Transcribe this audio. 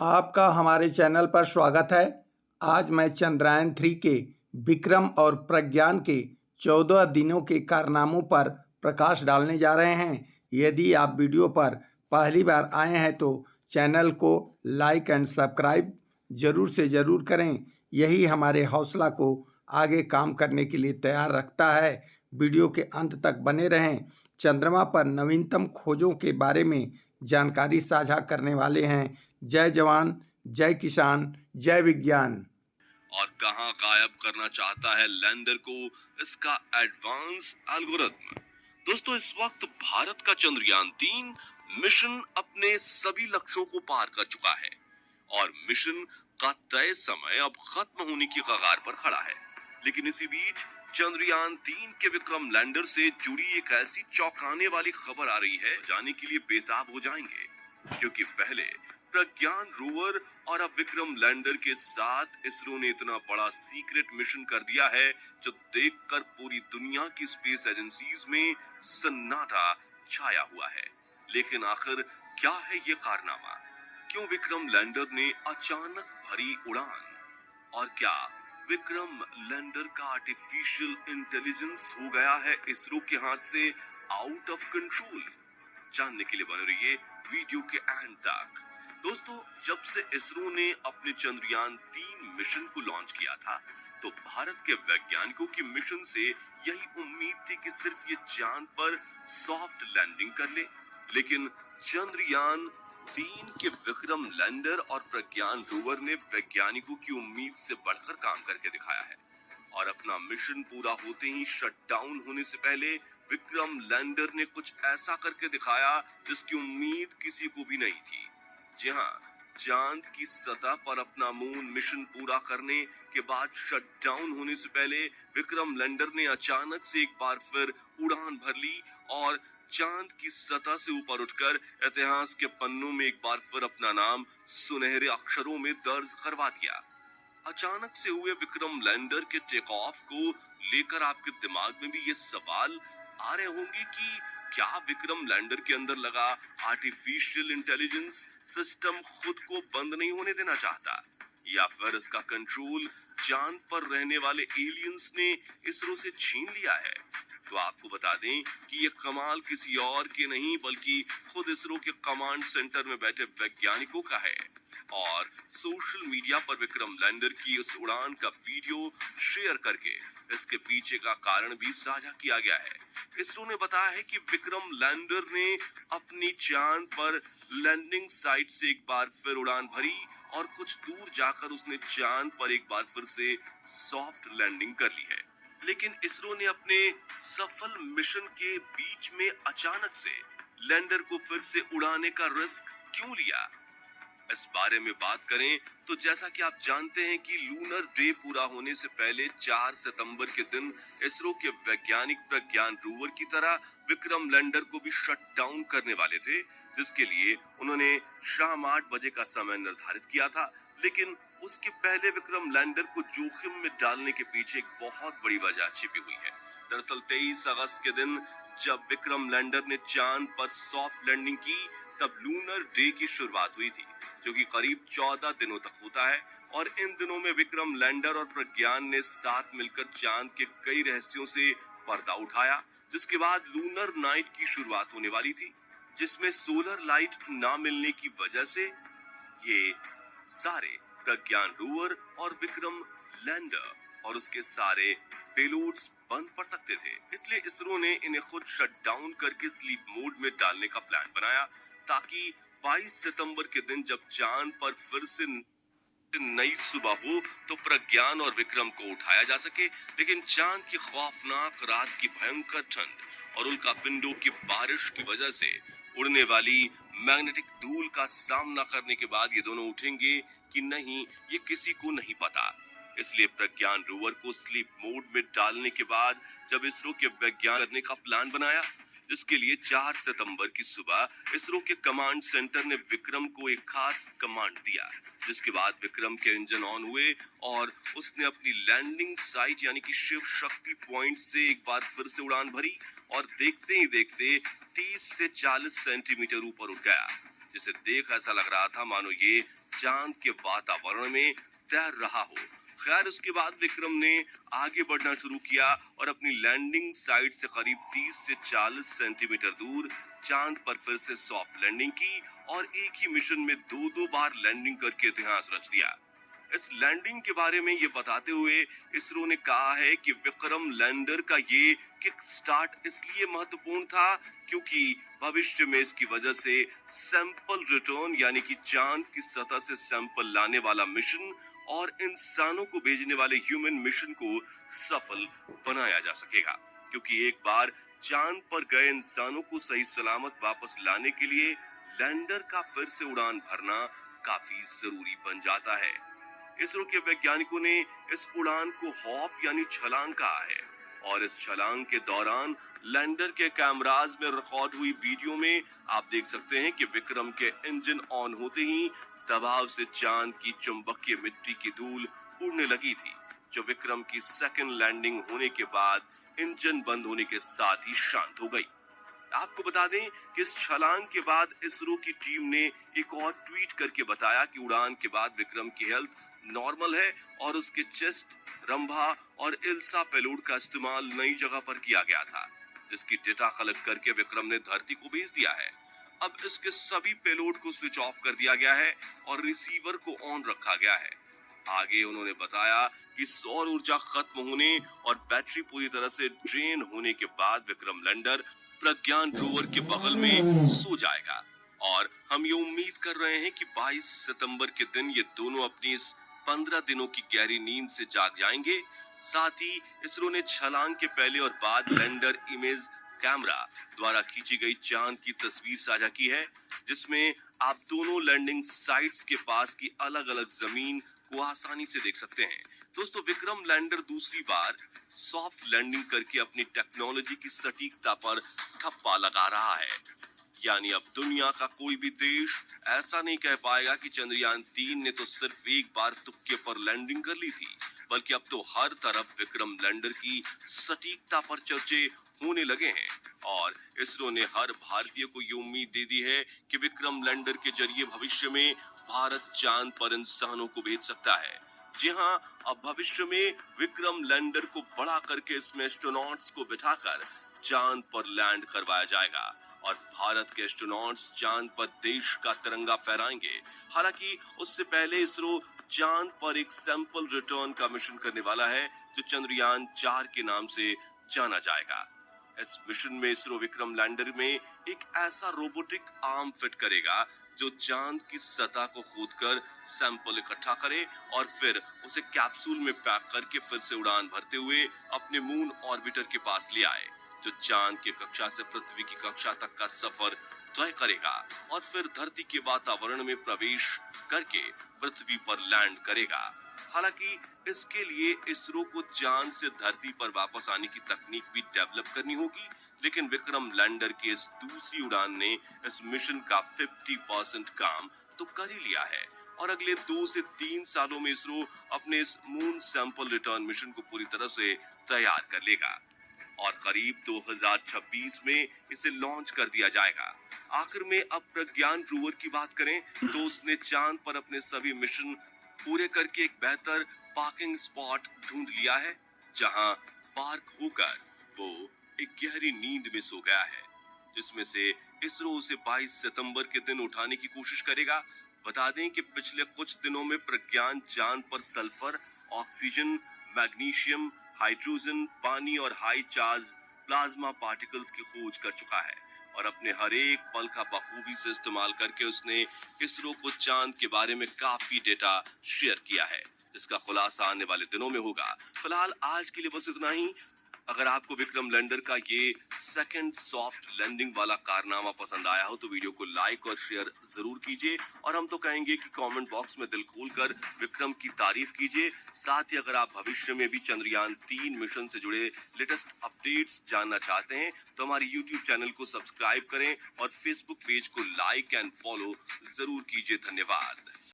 आपका हमारे चैनल पर स्वागत है। आज मैं चंद्रयान-3 के विक्रम और प्रज्ञान के 14 दिनों के कारनामों पर प्रकाश डालने जा रहे हैं। यदि आप वीडियो पर पहली बार आए हैं तो चैनल को लाइक एंड सब्सक्राइब ज़रूर से ज़रूर करें। यही हमारे हौसला को आगे काम करने के लिए तैयार रखता है। वीडियो के अंत तक बने रहें। चंद्रमा पर नवीनतम खोजों के बारे में जानकारी साझा करने वाले हैं। जय जवान, जय किसान, जय विज्ञान। और कहां गायब करना चाहता है लैंडर को इसका एडवांस एल्गोरिथम। दोस्तों, इस वक्त भारत का चंद्रयान-3 मिशन अपने सभी लक्ष्यों को पार कर चुका है और मिशन का तय समय अब खत्म होने की कगार पर खड़ा है। लेकिन इसी बीच चंद्रयान-3 के विक्रम लैंडर से जुड़ी एक ऐसी चौंकाने वाली खबर आ रही है, जाने के लिए बेताब हो जाएंगे, क्योंकि पहले प्रज्ञान रोवर और अब विक्रम लैंडर के साथ इसरो ने इतना बड़ा सीक्रेट मिशन कर दिया है जो देखकर पूरी दुनिया की स्पेस एजेंसीज में सन्नाटा छाया हुआ है। लेकिन आखिर क्या है ये कारनामा? क्यों विक्रम लैंडर ने अचानक भरी उड़ान? और क्या विक्रम लैंडर का आर्टिफिशियल इंटेलिजेंस हो गया है इसरो के हाथ से आउट ऑफ कंट्रोल? जानने के लिए बने रहिए वीडियो के एंड तक। दोस्तों, जब से इसरो ने अपने चंद्रयान-3 मिशन को लॉन्च किया था, तो भारत के वैज्ञानिकों की मिशन से यही उम्मीद थी कि सिर्फ ये चांद पर सॉफ्ट लैंडिंग कर ले। लेकिन चंद्रयान-3 के विक्रम लैंडर और प्रज्ञान रोवर ने वैज्ञानिकों की उम्मीद से बढ़कर काम करके दिखाया है और अपना मिशन पूरा होते ही शटडाउन होने से पहले विक्रम लैंडर ने कुछ ऐसा करके दिखाया जिसकी उम्मीद किसी को भी नहीं थी। जी हाँ, चांद की सतह पर अपना मून मिशन पूरा करने के बाद शटडाउन होने से पहले विक्रम लैंडर ने अचानक से एक बार फिर उड़ान भर ली और चांद की सतह से ऊपर उठकर इतिहास के पन्नों में एक बार फिर अपना नाम सुनहरे अक्षरों में दर्ज करवा दिया। अचानक से हुए विक्रम लैंडर के टेक ऑफ को लेकर आपके दिमाग में भी ये सवाल आ रहे होंगे कि क्या विक्रम लैंडर के अंदर लगा आर्टिफिशियल इंटेलिजेंस सिस्टम खुद को बंद नहीं होने देना चाहता, या फिर इसका कंट्रोल चांद पर रहने वाले एलियंस ने इसरो से छीन लिया है। तो आपको बता दें कि ये कमाल किसी और के नहीं बल्कि खुद इसरो के कमांड सेंटर में बैठे वैज्ञानिकों का है। और सोशल मीडिया पर विक्रम लैंडर की इस उड़ान का वीडियो शेयर करके इसके पीछे का कारण भी साझा किया गया है। इसरो ने बताया है कि विक्रम लैंडर ने अपनी चांद पर लैंडिंग साइट से एक बार फिर उड़ान भरी और कुछ दूर जाकर उसने चांद पर एक बार फिर से सॉफ्ट लैंडिंग कर ली है। लेकिन इसरो ने अपने सफल मिशन के बीच में अचानक से लैंडर को फिर से उड़ाने का रिस्क क्यों लिया? इस बारे में बात करें तो जैसा कि आप जानते हैं कि लूनर डे पूरा होने से पहले 4 सितंबर के दिन इसरो के वैज्ञानिक प्रज्ञान रोवर की तरह विक्रम लैंडर को भी शट डाउन करने वाले थे, जिसके लिए उन्होंने शाम 8 बजे का समय निर्धारित किया था। लेकिन उसके पहले विक्रम लैंडर को जोखिम में डालने के पीछे एक बहुत बड़ी वजह छिपी हुई है। दरअसल 23 अगस्त के दिन जब विक्रम लैंडर ने चांद पर सॉफ्ट लैंडिंग की, तब लूनर डे की शुरुआत हुई थी, जो कि करीब 14 दिनों तक होता है। और इन दिनों में विक्रम लैंडर और प्रज्ञान ने साथ मिलकर चांद के कई रहस्यों से पर्दा उठाया, जिसके बाद लूनर नाइट की शुरुआत होने वाली थी, जिसमें सोलर लाइट ना मिलने की वजह से ये सारे प्रज्ञान रोवर और विक्रम लैंडर और उसके सारे पेलोड्स बंद पड़ सकते थे। इसलिए इसरो ने इन्हें खुद शट डाउन करके स्लीप मोड में डालने का प्लान बनाया, ताकि 22 सितंबर के दिन जब चांद पर फिर से नई सुबह हो तो प्रज्ञान और विक्रम को उठाया जा सके। लेकिन चांद की खौफनाक रात की भयंकर ठंड और उल्का पिंडों की बारिश की वजह से उड़ने वाली मैग्नेटिक धूल का सामना करने के बाद ये दोनों उठेंगे कि नहीं, ये किसी को नहीं पता। इसलिए प्रज्ञान रोवर को स्लीप मोड में डालने के बाद जब इसरो के वैज्ञानिक करने का प्लान बनाया, जिसके लिए 4 सितंबर की सुबह इसरो के कमांड सेंटर ने विक्रम को एक खास कमांड दिया, जिसके बाद विक्रम के इंजन ऑन हुए और उसने अपनी लैंडिंग साइट यानी कि शिव शक्ति पॉइंट से एक बार फिर से उड़ान भरी और देखते ही देखते 30 से 40 सेंटीमीटर ऊपर उठ गया, जिसे देख ऐसा लग रहा था मानो ये चांद के वातावरण में तैर रहा हो। खैर उसके बाद विक्रम ने आगे बढ़ना शुरू किया और अपनी लैंडिंग साइट से करीब 30 से 40 सेंटीमीटर दूर चांद पर फिर से सॉफ्ट लैंडिंग की और एक ही मिशन में दो बार लैंडिंग करके इतिहास रच दिया। इस लैंडिंग के बारे में ये बताते हुए इसरो ने कहा है कि विक्रम लैंडर का ये किक स्टार्ट इसलिए महत्वपूर्ण था क्योंकि भविष्य में इसकी वजह से सैंपल रिटर्न यानी कि चांद की सतह से सैंपल लाने वाला मिशन और इंसानों को भेजने वाले ह्यूमन मिशन को सफल बनाया जा सकेगा, क्योंकि एक बार चांद पर गए इंसानों को सही सलामत वापस लाने के लिए लैंडर का फिर से उड़ान भरना काफी जरूरी बन जाता है। इसरो के वैज्ञानिकों ने इस उड़ान को हॉप यानी छलांग कहा है और इस छलांग के दौरान लैंडर के कैमराज में रिकॉर्ड हुई वीडियो में आप देख सकते हैं कि विक्रम के इंजन ऑन होते ही दबाव से चांद की चुंबकीय मिट्टी की धूल उड़ने लगी थी, जो विक्रम की सेकंड लैंडिंग होने के बाद इंजन बंद होने के साथ ही शांत हो गई। आपको बता दें कि इस छलांग के बाद इसरो की टीम ने एक और ट्वीट करके बताया कि उड़ान के बाद विक्रम की हेल्थ नॉर्मल है और उसके चेस्ट, रंभा और इल्सा पेलोड का इस्तेमाल नई जगह पर किया गया था, जिसकी डेटा कलेक्ट करके विक्रम ने धरती को भेज दिया है। अब इसके सभी पेलोड को स्विच ऑफ कर दिया गया है और रिसीवर को ऑन रखा गया है। आगे उन्होंने बताया कि सौर ऊर्जा खत्म होने और बैटरी पूरी तरह से ड्रेन होने के बाद विक्रम लैंडर प्रज्ञान रोवर के बगल में सो जाएगा और हम ये उम्मीद कर रहे हैं कि 22 सितंबर के दिन ये दोनों अपनी इस 15 दिनों की गहरी नींद से जाग जाएंगे। साथ ही इसरो ने छलांग के पहले और बाद लैंडर इमेज कैमरा द्वारा खींची गई चांद की तस्वीर साझा की है, जिसमें आप दोनों लैंडिंग साइट्स के पास की अलग-अलग जमीन को आसानी से देख सकते हैं। दोस्तों, विक्रम लैंडर दूसरी बार सॉफ्ट लैंडिंग करके अपनी टेक्नोलॉजी की सटीकता पर ठप्पा लगा रहा है। यानी अब दुनिया का कोई भी देश ऐसा नहीं कह पाएगा कि चंद्रयान 3 ने तो सिर्फ एक बार तुक्के पर लैंडिंग कर ली थी, बल्कि अब तो हर तरफ विक्रम लैंडर की सटीकता पर चर्चे होने लगे हैं और इसरो ने हर भारतीय को ये उम्मीद दे दी है कि विक्रम लैंडर के जरिए भविष्य में भारत चांद पर इंसानों को भेज सकता है। जी हाँ, अब भविष्य में विक्रम लैंडर को बड़ा करके इसमें एस्ट्रोनॉट्स को बिठाकर चांद पर लैंड करवाया जाएगा और भारत के एस्ट्रोनॉट्स चांद पर देश का तिरंगा फहराएंगे। हालांकि उससे पहले इसरो चांद पर एक सैंपल रिटर्न का मिशन करने वाला है, जो चंद्रयान 4 के नाम से जाना जाएगा। इस मिशन में इसरो विक्रम लैंडर में एक ऐसा रोबोटिक आर्म फिट करेगा जो चांद की सतह को खोदकर सैंपल इकट्ठा करे और फिर उसे कैप्सूल में पैक करके फिर से उड़ान भरते हुए अपने मून ऑर्बिटर के पास ले आए, जो चांद की कक्षा से पृथ्वी की कक्षा तक का सफर तय करेगा और फिर धरती के वातावरण में प्रवेश करके पृथ्वी पर लैंड करेगा। हालांकि इसके लिए इसरो को चांद से धरती पर वापस आने की तकनीक भी डेवलप करनी होगी, लेकिन विक्रम लैंडर की इस दूसरी उड़ान ने इस मिशन का 50% काम तो कर ही लिया है और अगले 2 से 3 सालों में इसरो अपने इस मून सैंपल रिटर्न मिशन को पूरी तरह से तैयार कर लेगा और करीब 2026 में इसे लॉन्च कर दिया जाएगा। आखिर में अब प्रज्ञान रोवर की बात करें तो उसने चांद पर अपने सभी मिशन पूरे करके एक बेहतर पार्किंग स्पॉट ढूंढ लिया है, जहां पार्क होकर वो एक गहरी नींद में सो गया है, जिसमें से इसरो उसे 22 सितंबर के दिन उठाने की कोशिश करेगा। बता दें कि पिछले कुछ दिनों में प्रज्ञान चांद पर सल्फर, ऑक्सीजन, मैग्नीशियम, हाइड्रोजन, पानी और हाई चार्ज प्लाज्मा पार्टिकल्स की खोज कर चुका है और अपने हर एक पल का बखूबी से इस्तेमाल करके उसने इसरो को चांद के बारे में काफी डेटा शेयर किया है, जिसका खुलासा आने वाले दिनों में होगा। फिलहाल आज के लिए बस इतना ही। अगर आपको विक्रम लैंडर का ये सेकंड सॉफ्ट लैंडिंग वाला कारनामा पसंद आया हो तो वीडियो को लाइक और शेयर जरूर कीजिए और हम तो कहेंगे कि कमेंट बॉक्स में दिल खोलकर विक्रम की तारीफ कीजिए। साथ ही अगर आप भविष्य में भी चंद्रयान 3 मिशन से जुड़े लेटेस्ट अपडेट्स जानना चाहते हैं तो हमारे YouTube चैनल को सब्सक्राइब करें और फेसबुक पेज को लाइक एंड फॉलो जरूर कीजिए। धन्यवाद।